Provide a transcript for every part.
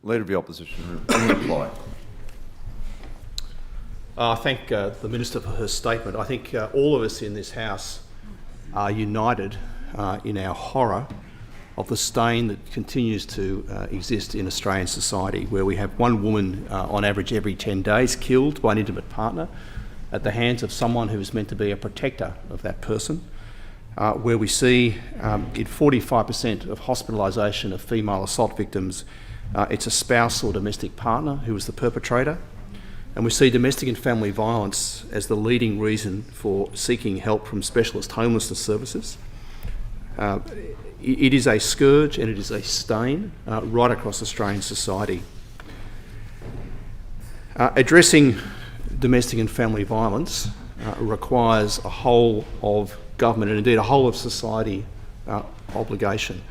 Leader of the Opposition, in reply. I thank the Minister for her statement. I think all of us in this House are united in our horror of the stain that continues to exist in Australian society, where we have one woman on average every 10 days killed by an intimate partner at the hands of someone who is meant to be a protector of that person, where we see in 45% of hospitalisation of female assault victims, it's a spouse or domestic partner who is the perpetrator. And we see domestic and family violence as the leading reason for seeking help from specialist homelessness services. It is a scourge and it is a stain right across Australian society. Addressing domestic and family violence requires a whole of government and indeed a whole of society obligation.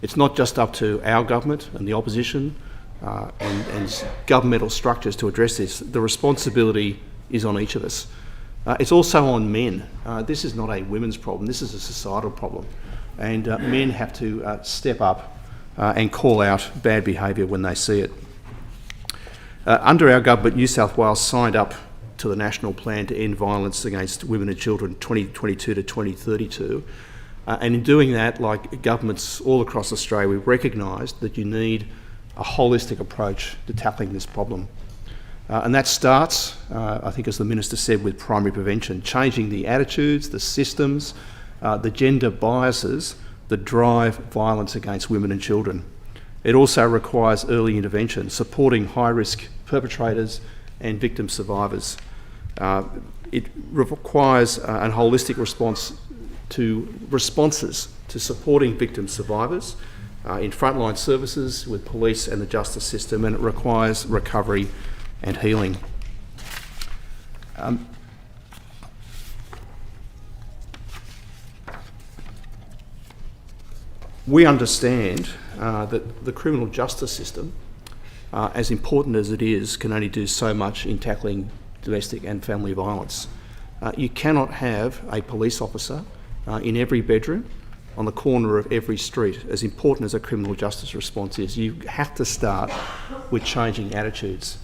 It's not just up to our government and the opposition and governmental structures to address this. The responsibility is on each of us. It's also on men. This is not a women's problem, this is a societal problem. And men have to step up and call out bad behaviour when they see it. Under our government, New South Wales signed up to the National Plan to End Violence Against Women and Children 2022 to 2032. And in doing that, like governments all across Australia, we recognised that you need a holistic approach to tackling this problem. And that starts, I think as the Minister said, with primary prevention, changing the attitudes, the systems, the gender biases that drive violence against women and children. It also requires early intervention, supporting high-risk perpetrators and victim survivors. It requires a holistic responses to supporting victim survivors in frontline services with police and the justice system, and it requires recovery and healing. We understand that the criminal justice system, as important as it is, can only do so much in tackling domestic and family violence. You cannot have a police officer in every bedroom, on the corner of every street, as important as a criminal justice response is. You have to start with changing attitudes.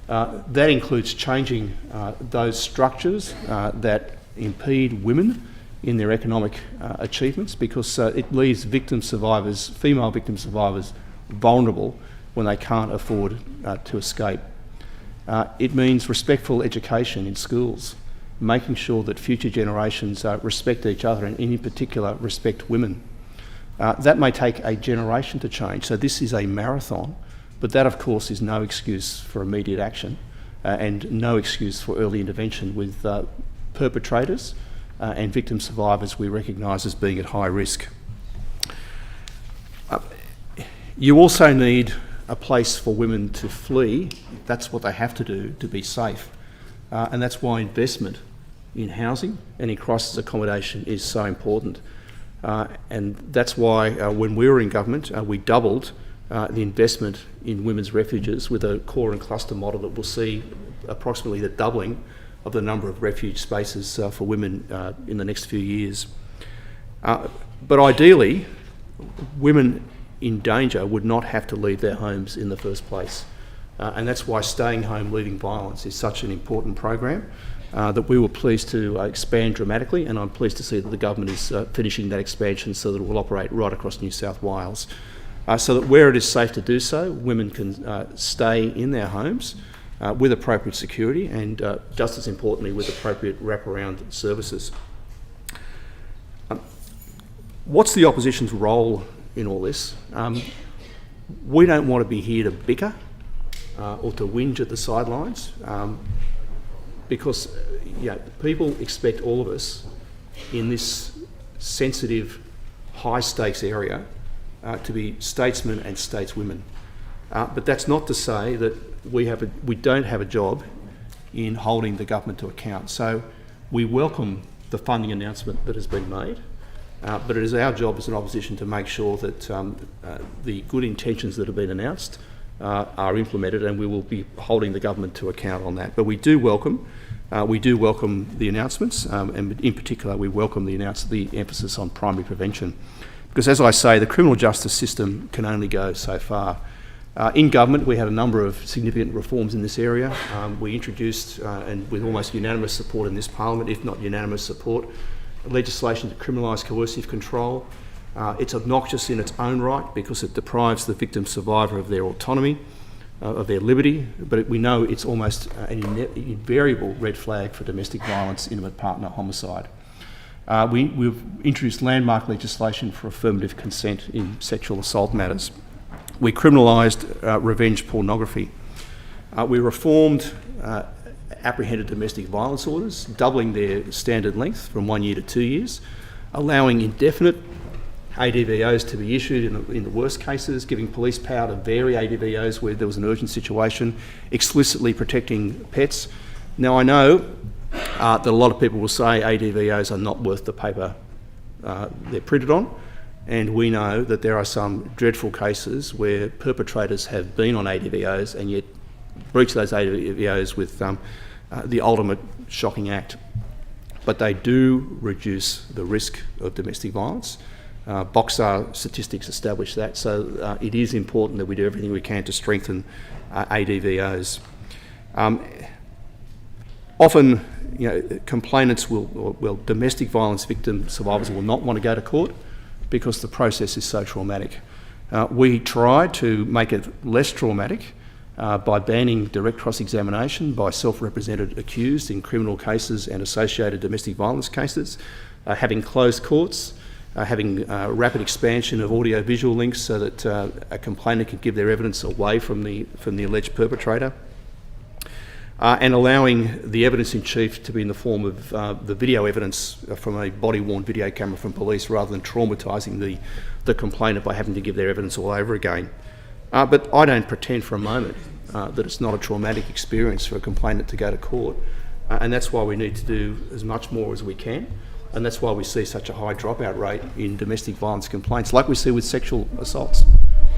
That includes changing those structures that impede women in their economic achievements, because it leaves victim survivors, female victim survivors, vulnerable when they can't afford to escape. It means respectful education in schools, making sure that future generations respect each other and in particular respect women. That may take a generation to change, so this is a marathon, but that of course is no excuse for immediate action and no excuse for early intervention with perpetrators and victim survivors we recognise as being at high risk. You also need a place for women to flee. That's what they have to do to be safe. And that's why investment in housing and in crisis accommodation is so important. And that's why when we were in government, we doubled the investment in women's refuges with a core and cluster model that will see approximately the doubling of the number of refuge spaces for women in the next few years. But ideally, women in danger would not have to leave their homes in the first place. And that's why Staying Home, Leaving Violence is such an important program that we were pleased to expand dramatically, and I'm pleased to see that the government is finishing that expansion so that it will operate right across New South Wales. So that where it is safe to do so, women can stay in their homes with appropriate security and, just as importantly, with appropriate wraparound services. What's the opposition's role in all this? We don't want to be here to bicker or to whinge at the sidelines, because people expect all of us in this sensitive, high-stakes area to be statesmen and stateswomen. But that's not to say that we don't have a job in holding the government to account. So we welcome the funding announcement that has been made, but it is our job as an opposition to make sure that the good intentions that have been announced are implemented, and we will be holding the government to account on that. But we do welcome the announcements, and in particular we welcome the emphasis on primary prevention. Because as I say, the criminal justice system can only go so far. In government, we had a number of significant reforms in this area. We introduced, and with almost unanimous support in this Parliament, if not unanimous support, legislation to criminalise coercive control. It's obnoxious in its own right because it deprives the victim survivor of their autonomy, of their liberty, but we know it's almost an invariable red flag for domestic violence, intimate partner homicide. We've introduced landmark legislation for affirmative consent in sexual assault matters. We criminalised revenge pornography. We reformed apprehended domestic violence orders, doubling their standard length from 1 year to 2 years, allowing indefinite ADVOs to be issued in the worst cases, giving police power to vary ADVOs where there was an urgent situation, explicitly protecting pets. Now, I know that a lot of people will say ADVOs are not worth the paper they're printed on, and we know that there are some dreadful cases where perpetrators have been on ADVOs and yet breach those ADVOs with the ultimate shocking act. But they do reduce the risk of domestic violence. Boxar statistics establish that, so it is important that we do everything we can to strengthen ADVOs. Often, complainants domestic violence victim survivors will not want to go to court because the process is so traumatic. We try to make it less traumatic by banning direct cross-examination by self-represented accused in criminal cases and associated domestic violence cases, having closed courts, having rapid expansion of audio-visual links so that a complainant can give their evidence away from the alleged perpetrator, and allowing the evidence in chief to be in the form of the video evidence from a body-worn video camera from police rather than traumatising the complainant by having to give their evidence all over again. But I don't pretend for a moment that it's not a traumatic experience for a complainant to go to court, and that's why we need to do as much more as we can. And that's why we see such a high dropout rate in domestic violence complaints, like we see with sexual assaults.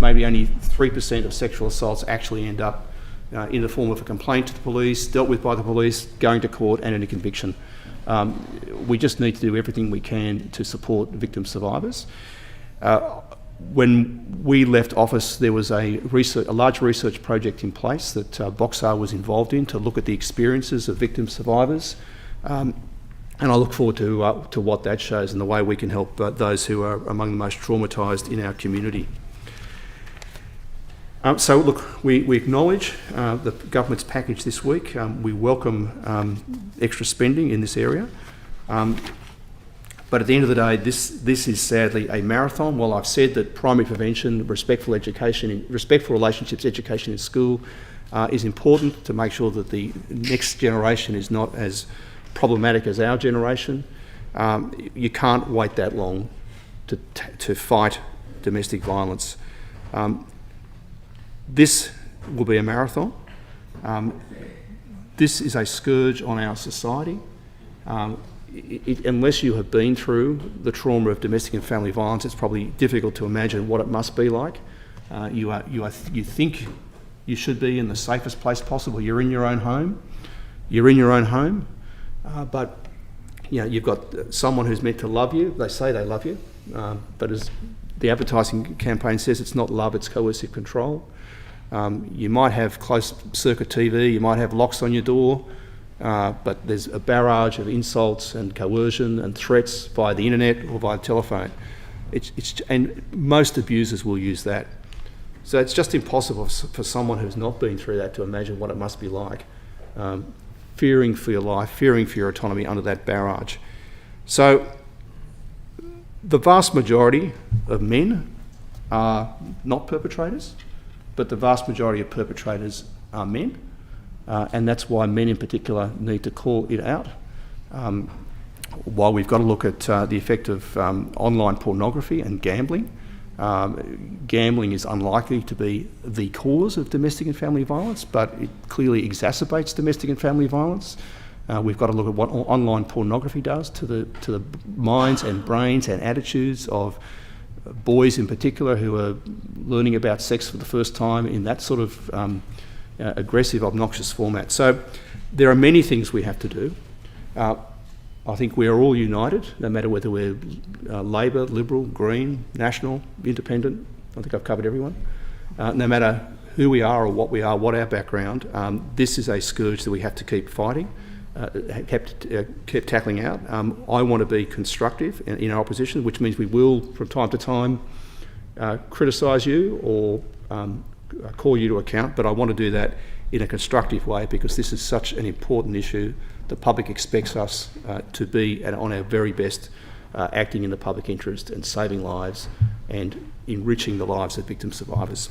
Maybe only 3% of sexual assaults actually end up in the form of a complaint to the police, dealt with by the police, going to court and in a conviction. We just need to do everything we can to support victim survivors. When we left office, there was a large research project in place that Boxar was involved in to look at the experiences of victim survivors. And I look forward to what that shows and the way we can help those who are among the most traumatised in our community. So look, we acknowledge the government's package this week. We welcome extra spending in this area. But at the end of the day, this is sadly a marathon. While I've said that primary prevention, respectful education, respectful relationships, education in school is important to make sure that the next generation is not as problematic as our generation, you can't wait that long to fight domestic violence. This will be a marathon. This is a scourge on our society. Unless you have been through the trauma of domestic and family violence, it's probably difficult to imagine what it must be like. You think you should be in the safest place possible. You're in your own home. But you've got someone who's meant to love you. They say they love you, but as the advertising campaign says, it's not love, it's coercive control. You might have closed circuit TV, you might have locks on your door, but there's a barrage of insults and coercion and threats via the internet or via telephone. And most abusers will use that. So it's just impossible for someone who's not been through that to imagine what it must be like. Fearing for your life, fearing for your autonomy under that barrage. So the vast majority of men are not perpetrators, but the vast majority of perpetrators are men, and that's why men in particular need to call it out. While we've got to look at the effect of online pornography and gambling, gambling is unlikely to be the cause of domestic and family violence, but it clearly exacerbates domestic and family violence. We've got to look at what online pornography does to the minds and brains and attitudes of boys in particular who are learning about sex for the first time in that sort of aggressive, obnoxious format. So there are many things we have to do. I think we are all united, no matter whether we're Labor, Liberal, Green, National, Independent. I think I've covered everyone. No matter who we are or what we are, what our background, this is a scourge that we have to keep fighting, keep tackling out. I want to be constructive in our opposition, which means we will, from time to time, criticise you or call you to account, but I want to do that in a constructive way because this is such an important issue. The public expects us to be on our very best, acting in the public interest and saving lives and enriching the lives of victim survivors.